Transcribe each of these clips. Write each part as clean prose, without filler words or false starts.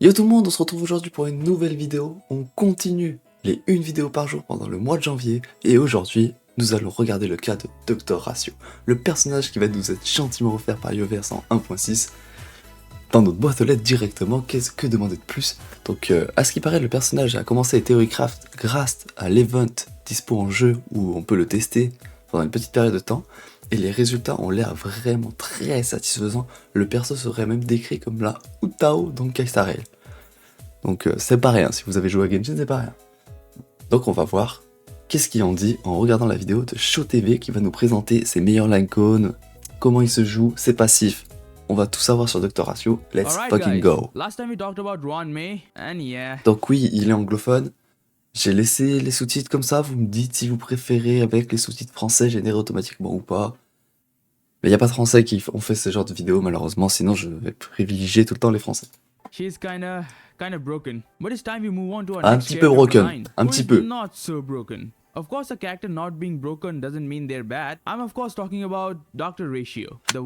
Yo tout le monde, on se retrouve aujourd'hui pour une nouvelle vidéo. On continue les 1 vidéo par jour pendant le mois de janvier. Et aujourd'hui, nous allons regarder le cas de Dr.Radio, le personnage qui va nous être gentiment offert par Yoverse en 1.6 dans notre boîte aux lettres directement. Qu'est-ce que demander de plus? Donc à ce qui paraît, le personnage a commencé à Theorycraft grâce à l'event dispo en jeu où on peut le tester pendant une petite période de temps. Et les résultats ont l'air vraiment très satisfaisants. Le perso serait même décrit comme la Utao dans Kaisarel. Donc c'est pas rien, si vous avez joué à Genshin, c'est pas rien. Donc on va voir qu'est-ce qu'il en dit en regardant la vidéo de ShoTV qui va nous présenter ses meilleurs line cones, comment il se joue, ses passifs. On va tout savoir sur Dr.Radio, let's fucking go. Donc oui, il est anglophone. J'ai laissé les sous-titres comme ça, vous me dites si vous préférez avec les sous-titres français générés automatiquement ou pas. Mais il n'y a pas de français qui ont fait ce genre de vidéo malheureusement, sinon je vais privilégier tout le temps les français. Un petit peu broken, un petit peu. Of course, a character not being broken doesn't mean they're bad. I'm of course talking about Dr.Radio, the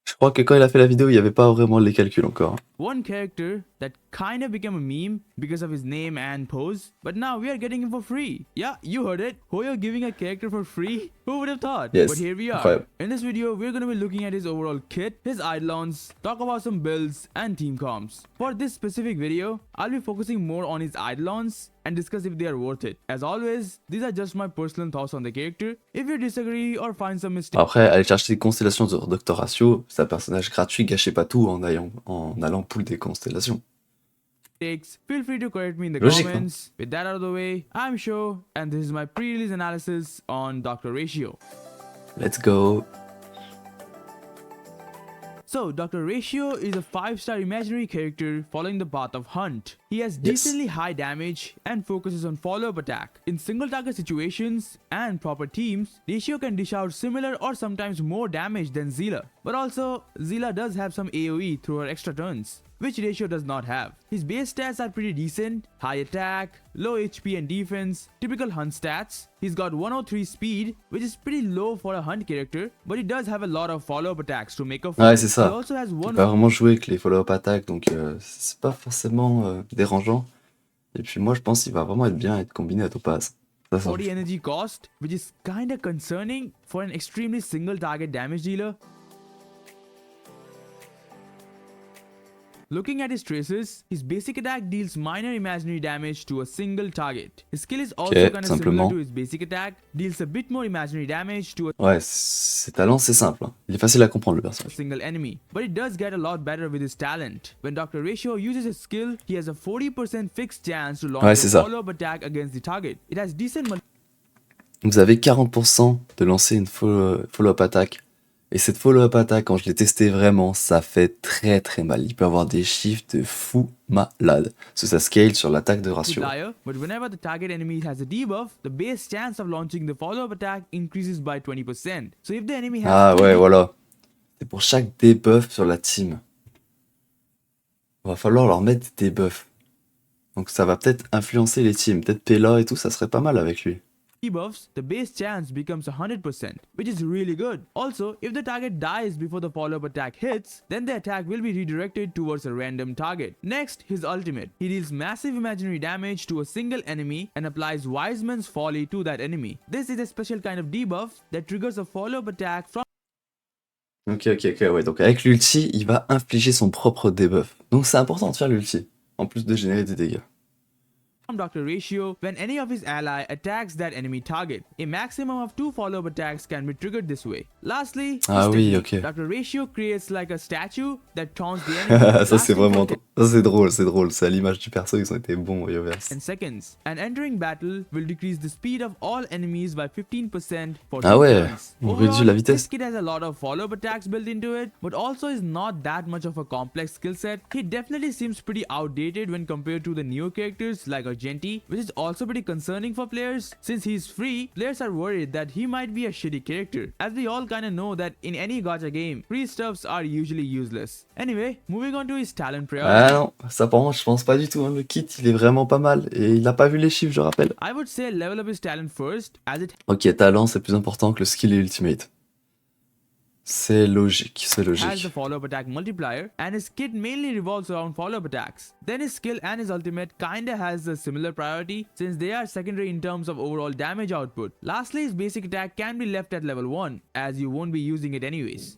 Je crois que quand il a fait la vidéo, il n'y avait pas vraiment les calculs encore. one character that kind of became a meme because of his name and pose, but now we are getting him for free. Yeah, you heard it. Hoyo giving a character for free? Who would have thought? Yes. But here we are. Incroyable. In this video, we're going to be looking at his overall kit, his eidolons, talk about some builds and team comps. For this specific video, I'll be focusing more on his eidolons and discuss if they are worth it. As always, these are just my personal thoughts on the character. If you disagree or find some mistakes, Après, aller chercher des constellations de Dr.Radio, c'est un personnage gratuit, gâchez pas tout en allant pull des constellations. feel free to correct me in the Logique, comments. With that out of the way, I'm Sho, and this is my pre-release analysis on Dr.Radio. Let's go. So, Dr.Radio is a 5-star imaginary character following the path of Hunt. He has decently high damage and focuses on follow-up attack. In single target situations and proper teams, Ratio can dish out similar or sometimes more damage than Zilla. But also, Zilla does have some AoE through her extra turns, which Ratio does not have. His base stats are pretty decent: high attack, low HP and defense, typical Hunt stats. He's got 103 speed, which is pretty low for a Hunt character, but he does have a lot of follow-up attacks to make up for. Ouais, c'est He ça. also has Il one peut pas vraiment jouer avec les follow-up attaques, donc c'est pas forcément dérangeant. Et puis moi, je pense qu'il va vraiment être bien être combiné à topaz. Ça, 40 energy cost, which is kinda concerning for an extremely single target damage dealer. Looking at his traces, his basic attack deals minor imaginary damage to a single target. His skill is also Ok, kinda simplement. similar to his basic attack, deals a bit more imaginary damage to a Ouais, ses talents, c'est simple. Hein. Il est facile à comprendre, le personnage. single enemy, but it does get a lot better with his talent. When Dr.Radio uses his skill, he has a 40% fixed chance to launch Ouais, a c'est ça. follow-up attack against the target. It has decent Vous avez 40% de lancer une follow-up attack. Et cette follow-up attack, quand je l'ai testé vraiment, ça fait très très mal. Il peut avoir des chiffres de fou malade. Parce que ça scale sur l'attaque de ratio. multiplier, but whenever the target enemy has a debuff, the base chance of launching the follow-up attack increases by 20%. So if the enemy has Ah two ouais, voilà. C'est pour chaque debuff sur la team. Va falloir leur mettre des debuffs. Donc ça va peut-être influencer les teams. Peut-être Pela et tout, ça serait pas mal avec lui. debuffs, the base chance becomes 100%, which is really good. Also, if the target dies before the follow-up attack hits, then the attack will be redirected towards a random target. Next, his ultimate. He deals massive imaginary damage to a single enemy and applies Wise Man's Folly to that enemy. This is a special kind of debuff that triggers a follow-up attack from Ok, ouais. Donc avec l'ulti, il va infliger son propre debuff. Donc c'est important de faire l'ulti, en plus de générer des dégâts. Dr.Radio when any of his ally attacks that enemy target. A maximum of 2 follow-up attacks can be triggered this way. Lastly, his Ah oui, technique. ok. Dr.Radio creates like a statue that taunts the enemy. Ça c'est lasting for vraiment... Ça c'est drôle. C'est à l'image du perso, ils ont été bons, Yoverse. 10 seconds. And entering battle will decrease the speed of all enemies by 15% for Ah 2 ouais, turns. on Overall, réduit la vitesse. This kid has a lot of follow-up attacks built into it, but also is not that much of a complex skill set. He definitely seems pretty outdated when compared to the newer characters like Argenti, which is also pretty concerning for players. Since he's free, players are worried that he might be a shitty character, as we all kinda know that in any gacha game, free stuffs are usually useless. Anyway, moving on to his talent priority. Ah non, ça par contre, je pense pas du tout. Hein. Le kit, il est vraiment pas mal. Et il a pas vu les chiffres, je rappelle. I would say level up his talent first, as it Ok, talent, c'est plus important que le skill et ultimate. C'est logique, c'est has the logique. follow-up attack multiplier, and his kit mainly revolves around follow-up attacks. Then his skill and his ultimate kinda has a similar priority since they are secondary in terms of overall damage output. Lastly, his basic attack can be left at level 1 as you won't be using it anyways.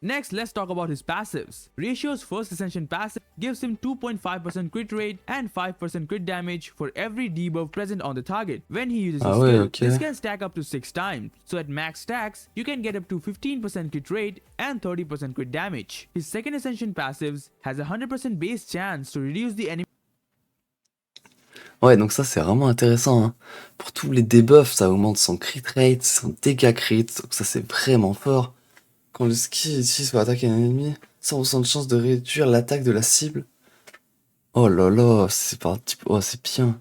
Next, let's talk about his passives. Ratio's first Ascension passive gives him 2.5% crit rate and 5% crit damage for every debuff present on the target. When he uses his skill, this can stack up to 6 times. So at max stacks, you can get up to 15% crit rate and 30% crit damage. His second Ascension passives has a 100% base chance to reduce the enemy. Ouais, donc ça c'est vraiment intéressant. Hein. Pour tous les debuffs, ça augmente son crit rate, son dégât crit, donc ça c'est vraiment fort. Quand le skill utilise pour attaquer un ennemi, 100% de chance de réduire l'attaque de la cible. Oh là là, c'est parti. Oh, c'est bien.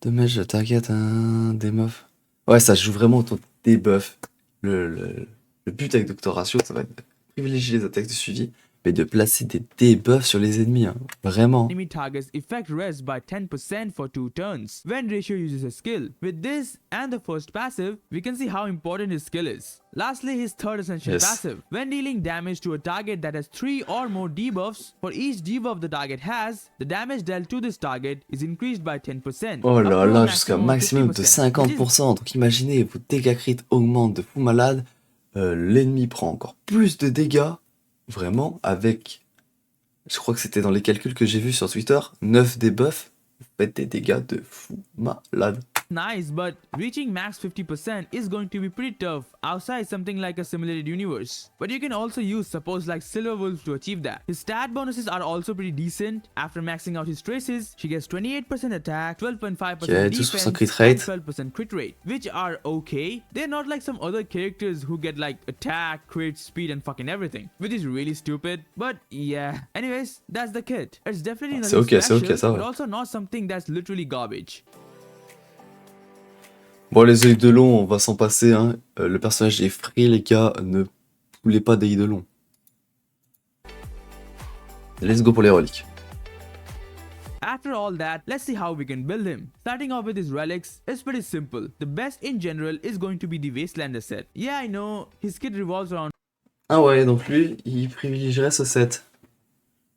Dommage, target un debuff. Ouais, ça joue vraiment autour des debuffs. Le but avec Dr.Radio, ça va être de privilégier les attaques de suivi, mais de placer des debuffs sur les ennemis, hein. Vraiment. Enemy target's effect rests by 10% for 2 turns when Ratio uses his skill. With this and the first passive, we can see how important his skill is. Lastly, his third Ascension passive. When dealing damage to a target that has 3 or more debuffs, for each debuff the target has, the damage dealt to this target is increased by 10%. Oh là là, jusqu'à maximum de 50%. Donc imaginez, vos dégâts crit augmentent de fou malade. L'ennemi prend encore plus de dégâts. Vraiment, avec, je crois que c'était dans les calculs que j'ai vus sur Twitter, 9 debuffs, vous faites des dégâts de fou malade. Nice, but reaching max 50% is going to be pretty tough outside something like a simulated universe. But you can also use suppose like silverwolf to achieve that. His stat bonuses are also pretty decent. After maxing out his traces, she gets 28% attack, 12.5% defense, and 12% crit rate, which are okay. They're not like some other characters who get like attack, crit, speed and fucking everything, which is really stupid. But yeah, anyways, that's the kit. It's definitely nothing special, ça, but also not something that's literally garbage. Bon, les œils de long, on va s'en passer. Hein. Le personnage est free, les gars. Ne voulez pas d'œils de long. Let's go pour les reliques. After all that, let's see how we can build him. Starting off with his relics is pretty simple. The best in general is going to be the Wastelander set. Yeah, I know, his kit revolves around... Ah ouais, donc lui, il privilégierait ce set.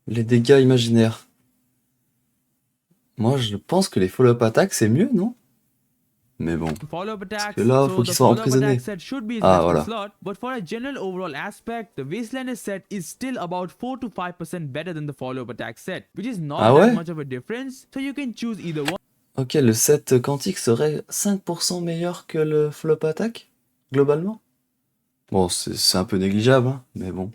Les dégâts imaginaires. Moi, je pense que les follow-up attaques, c'est mieux, non? Mais bon, parce que là, faut qu'il soit emprisonné. Ah, voilà. But for a general overall aspect, the Wastelander set is still about 4 to 5% better than the follow-up attack set, which is not that much of a difference, so you can choose either one. Ok, le set quantique serait 5% meilleur que le follow-up attack, globalement. Bon, c'est un peu négligeable, hein, mais bon.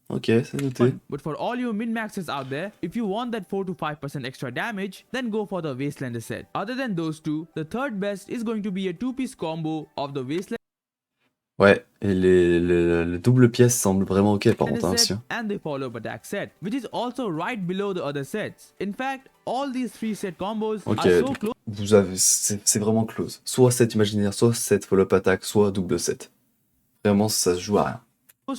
Ok, c'est noté. But for all you min-maxers out there, if you want that 4 to 5% extra damage, then go for the Wastelander set. Other than those two, the third best is going to be a 2-piece combo of the Wastelander. Ouais, et le double pièce semble vraiment ok par contre, hein, and the follow-up attack set, which is also right below the other sets. In fact, all these 3 set combos are so close. Vous avez, c'est vraiment close. Soit set imaginaire, soit set follow-up attack, soit double set. Vraiment, ça se joue à rien.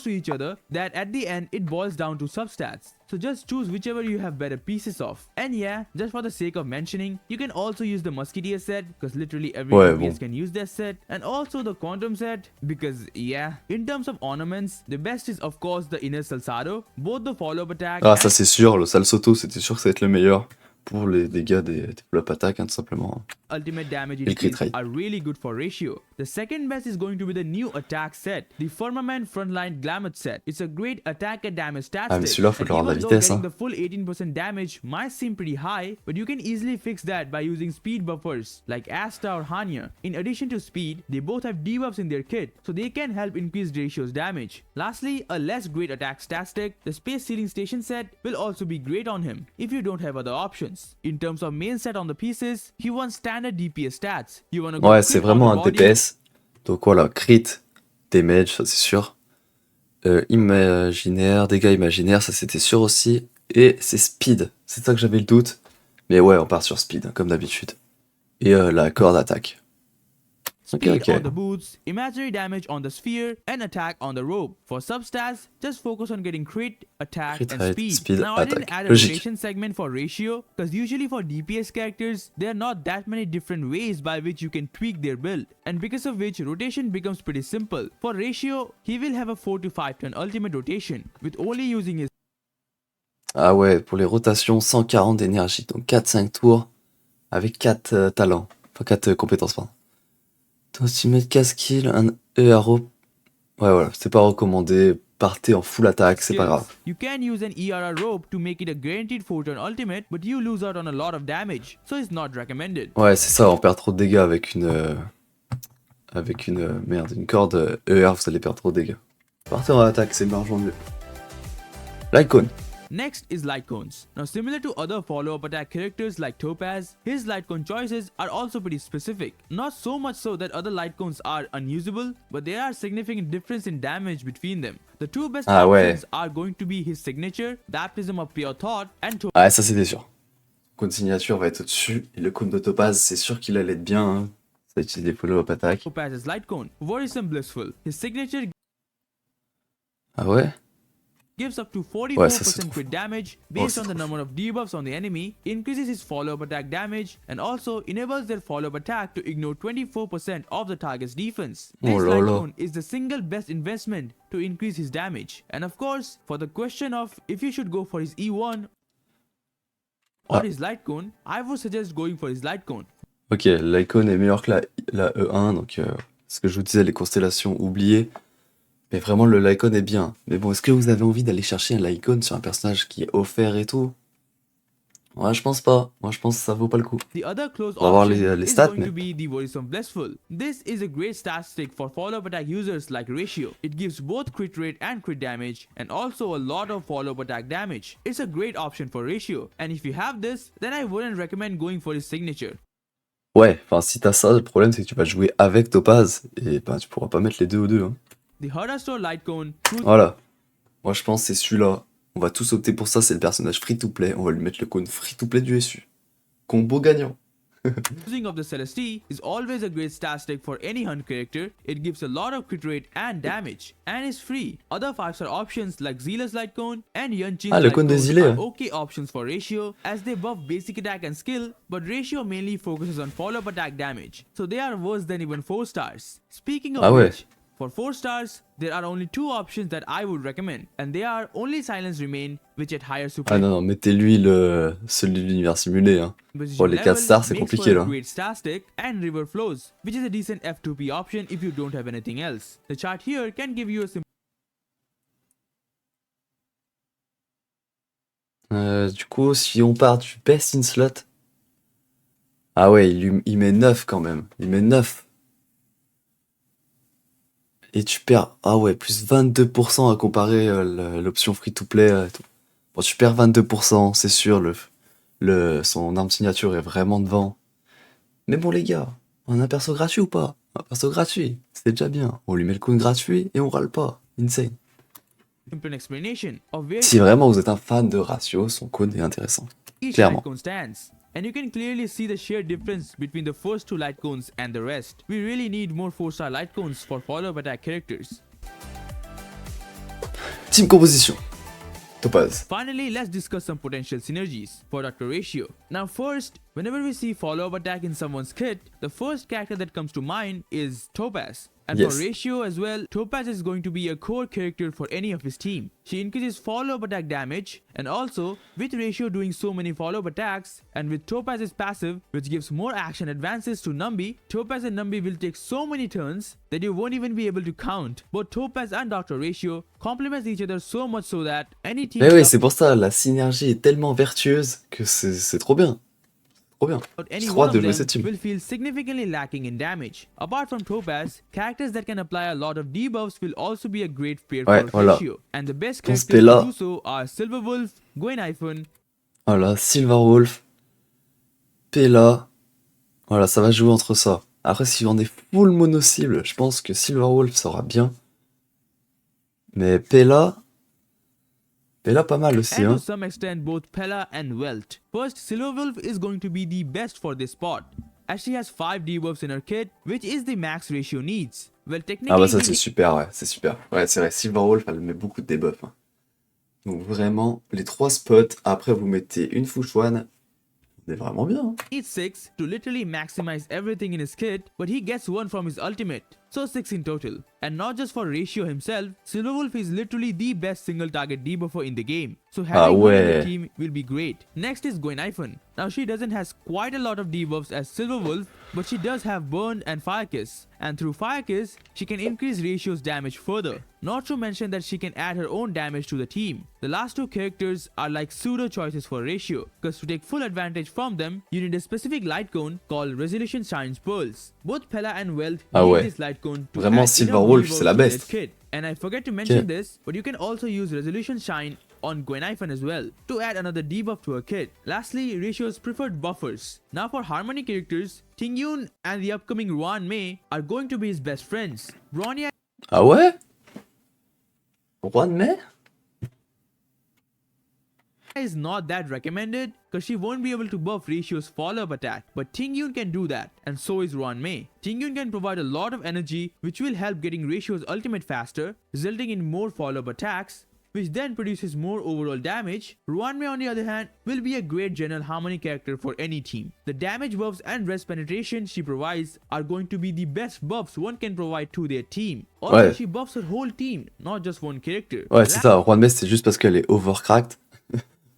To each other that at the end it boils down to substats. So just choose whichever you have better pieces of. And yeah, just for the sake of mentioning, you can also use the Musketeer set because literally every DPS can use that set, and also the Quantum set because yeah, in terms of ornaments, the best is of course the Inner Salsado, both the follow-up attack. Ah ça c'est sûr, le Salsoto c'était sûr que ça va être le meilleur pour les dégâts des follow-up attack, hein, tout simplement. Ultimate damage increase are really good for Ratio. The second best is going to be the new attack set, the Firmament Frontline Glamour set. It's a great attack and damage stat mais celui-là faut le rendre la vitesse, hein. The full 18% damage might seem pretty high, but you can easily fix that by using speed buffers like Asta or Hanya. In addition to speed, they both have debuffs in their kit, so they can help increase Ratio's damage. Lastly, a less great attack statistic, the Space Sealing Station set will also be great on him if you don't have other options. In terms of main set on the pieces, he wants standard DPS stats. You wanna go c'est vraiment un DPS. Donc voilà, crit, damage, ça c'est sûr. Imaginaire, dégâts imaginaires, ça c'était sûr aussi. Et c'est speed, c'est ça que j'avais le doute. Mais ouais, on part sur speed, hein, comme d'habitude. Et la corde attaque. speed ok. on the boots, imaginary damage on the sphere, and attack on the rope. For substats, just focus on getting crit, attack, Crit and rate, speed. speed, Now I didn't attack. add a Logique. rotation segment for ratio, because usually for DPS characters, there are not that many different ways by which you can tweak their build, and because of which rotation becomes pretty simple. For ratio, he will have a 4 to 5 turn ultimate rotation, with only using his Ah ouais, pour les rotations, 140 d'énergie, donc 4-5 tours avec 4 talents, enfin 4 compétences, pardon. Toi, si tu mets 4 skills, un ERO, ouais voilà, c'est pas recommandé, partez en full attaque, c'est pas grave. You can use an ERR rope to make it a guaranteed 4 turn ultimate, but you lose out on a lot of damage, so it's not recommended. Ouais, c'est ça, on perd trop de dégâts avec une merde, une corde ER, vous allez perdre trop de dégâts. Partez en attaque, c'est largement mieux. L'icône. Next is light cones. Now similar to other follow-up attack characters like Topaz, his light cone choices are also pretty specific. Not so much so that other light cones are unusable, but there are significant difference in damage between them. The two best options are going to be his signature, Baptism of Pure Thought, and Topaz. Ouais, ça c'était sûr. Le cône signature va être au-dessus, et le cône de Topaz, c'est sûr qu'il allait être bien, hein. Ça utilise des follow-up attack. Topaz's light cone, worrisome blissful. His signature Ah ouais? gives up to 44% ouais, crit damage based on the number of debuffs on the enemy, increases his follow-up attack damage, and also enables their follow-up attack to ignore 24% of the target's defense. This light cone is the single best investment to increase his damage. And of course, for the question of if you should go for his E1 or his light cone, I would suggest going for his light cone. Ok, l'icône est meilleure que la E1, donc ce que je vous disais, les constellations oubliées. Mais vraiment, le Lycon est bien. Mais bon, est-ce que vous avez envie d'aller chercher un Lycon sur un personnage qui est offert et tout? Ouais, je pense pas. Moi, je pense que ça vaut pas le coup. The other close On va voir option les is stats, going mais... to be the Worrisome Blissful. This is a great stat stick for follow-up attack users like Ratio. It gives both crit rate and crit damage, and also a lot of follow-up attack damage. It's a great option for Ratio, and if you have this, then I wouldn't recommend going for his signature. Ouais, enfin, si t'as ça, le problème, c'est que tu vas jouer avec Topaz, et ben, tu pourras pas mettre les deux aux deux, hein. The Hurrah Light Cone. Voilà. Moi, je pense que c'est celui-là. On va tous opter pour ça, c'est le personnage free-to-play. On va lui mettre le cône free-to-play du SU. Combo gagnant. Using of the Celestia is always a great stat stick for any hunt character. It gives a lot of crit rate and damage, and is free. Other 5-star options like Zealous Light Cone and Yunchin's le Light cône des Cone îlets, are okay options for Ratio, as they buff basic attack and skill, but Ratio mainly focuses on follow-up attack damage, so they are worse than even 4 stars. Speaking of which, for 4 stars, there are only 2 options that I would recommend, and they are only Silence Remain, which at higher super. Ah non, mettez-lui celui de l'univers simulé, hein. Bon, les 4 stars, c'est compliqué, là. Great star stick and River Flows, which is a decent F2P option if you don't have anything else. The chart here can give you a simple... Du coup, si on part du best in slot... Ah ouais, il met 9 quand même. Il met 9. Et tu perds... Ah ouais, plus 22% à comparer l'option free-to-play et tout. Bon, tu perds 22%, c'est sûr, son arme signature est vraiment devant. Mais bon les gars, on a un perso gratuit ou pas? Un perso gratuit, c'est déjà bien. On lui met le cône gratuit et on râle pas. Insane. Si vraiment vous êtes un fan de Ratio, son cône est intéressant. Clairement. And you can clearly see the sheer difference between the first 2 light cones and the rest. We really need more 4-star light cones for follow-up attack characters. Team composition. Topaz. Finally, let's discuss some potential synergies for Dr.Radio. Now first, whenever we see follow-up attack in someone's kit, the first character that comes to mind is Topaz. And for Ratio as well, Topaz is going to be a core character for any of his team. She increases follow-up attack damage, and also, with Ratio doing so many follow-up attacks, and with Topaz's passive, which gives more action advances to Numbi, Topaz and Numbi will take so many turns that you won't even be able to count. Both Topaz and Dr.Radio complement each other so much so that any team... Mais oui, c'est pour ça, la synergie est tellement vertueuse que c'est trop bien. Trop bien. J'ai trop hâte de jouer cette team. Will feel significantly lacking in damage. Apart from Topaz, characters that can apply a lot of debuffs will also be a great pair for Ratio. And the best characters to do so are Silverwolf, Gwen-, voilà, Silverwolf, Pela. Voilà, ça va jouer entre ça. Après, si on est full mono-cible, je pense que Silverwolf sera bien. Mais Pela pas mal aussi, and hein. to some extent both Pela and Welt. First, Silverwolf is going to be the best for this spot. as she has 5 debuffs in her kit, which is the max ratio needs. Well, technically, Ah bah ça c'est super, ouais, c'est super. Ouais, c'est vrai, silverwolf, elle met beaucoup de debuffs. Hein. Donc vraiment, les 3 spots, après vous mettez une fouchouane, on est vraiment bien. Hein. he needs 6 to literally maximize everything in his kit, but he gets 1 from his ultimate, so 6 in total. And not just for Ratio himself, Silverwolf is literally the best single target debuffer in the game, so having her in the team will be great. Next is Gwen. Now she doesn't has quite a lot of debuffs as Silverwolf, but she does have Burn and Fire Kiss, and through Fire Kiss, she can increase Ratio's damage further. Not to mention that she can add her own damage to the team. The last 2 characters are like pseudo choices for Ratio, cause to take full advantage from them, you need a specific light cone called Resolution Shines Pearls. Both Pella and Wealth need this light cone to Vraiment, add Silverwolf, c'est la best. kit. And I forget to mention this, but you can also use Resolution Shine on Gwen as well to add another debuff to her kit. Lastly, Ratio's preferred buffers. Now for Harmony characters, Tingyun and the upcoming Ruan Mei are going to be his best friends. Bronya Ah ouais? Roi de mai? is not that recommended because she won't be able to buff Ratio's follow-up attack, but Tingyun can do that, and so is Ruan Mei. Tingyun can provide a lot of energy which will help getting Ratio's ultimate faster, resulting in more follow-up attacks, which then produces more overall damage. Ruan Mei on the other hand will be a great general harmony character for any team. The damage buffs and rest penetration she provides are going to be the best buffs one can provide to their team. Also, she buffs her whole team, not just one character. Ouais, c'est ça, Roi de mai c'est juste parce qu'elle est overcracked.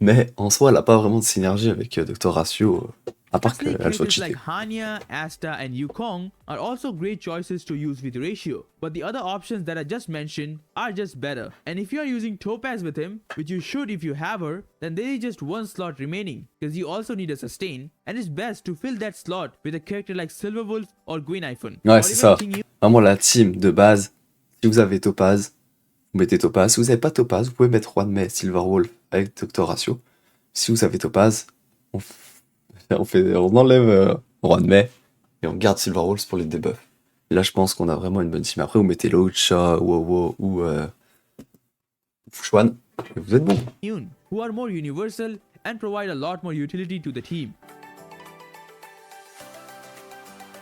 Mais en soi, elle n'a pas vraiment de synergie avec Dr.Radio, à part qu'elle soit cheatée. Like Hanya, Asta, and Yukong are also great choices to use with Ratio, but the other options that I just mentioned are just better. And if you are using Topaz with him, which you should if you have her, then there is just 1 slot remaining, because you also need a sustain, and it's best to fill that slot with a character like Silverwolf or Gwen. Ouais, c'est ça. Vraiment la team de base, si vous avez Topaz, vous mettez Topaz. Si vous n'avez pas Topaz, vous pouvez mettre Roi de mai, Silverwolf avec Dr.Radio. Si vous avez Topaz, on enlève Roi de mai et on garde Silverwolf pour les debuffs. Et là, je pense qu'on a vraiment une bonne team. Après, vous mettez Locha, Wowo ou Fushwan et vous êtes bon. Who are more universal and provide a lot more utility to the team.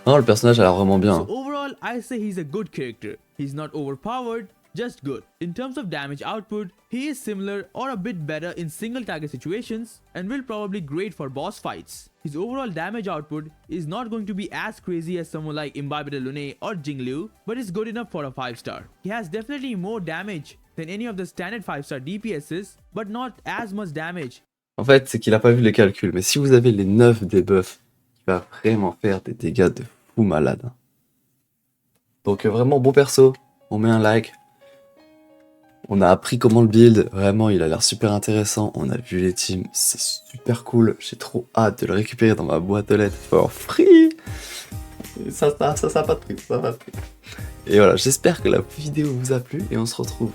Non, le personnage a l'air vraiment bien. So overall, I say he's a good character. He's not overpowered, just good. In terms of damage output, he is similar or a bit better in single target situations and will probably great for boss fights. His overall damage output is not going to be as crazy as someone like Imbibed Lune or Jingliu, but is good enough for a 5-star. He has definitely more damage than any of the standard 5-star DPSs, but not as much damage. En fait, c'est qu'il a pas vu les calculs, mais si vous avez les 9 debuffs, il va vraiment faire des dégâts de fou malade. Donc vraiment bon perso, on met un like. On a appris comment le build, vraiment il a l'air super intéressant, on a vu les teams, c'est super cool, j'ai trop hâte de le récupérer dans ma boîte aux lettres for free. Et ça a pas de prix, ça va de prix. Et voilà, j'espère que la vidéo vous a plu et on se retrouve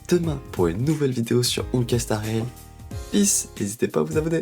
demain pour une nouvelle vidéo sur Unkestarel. Peace, n'hésitez pas à vous abonner.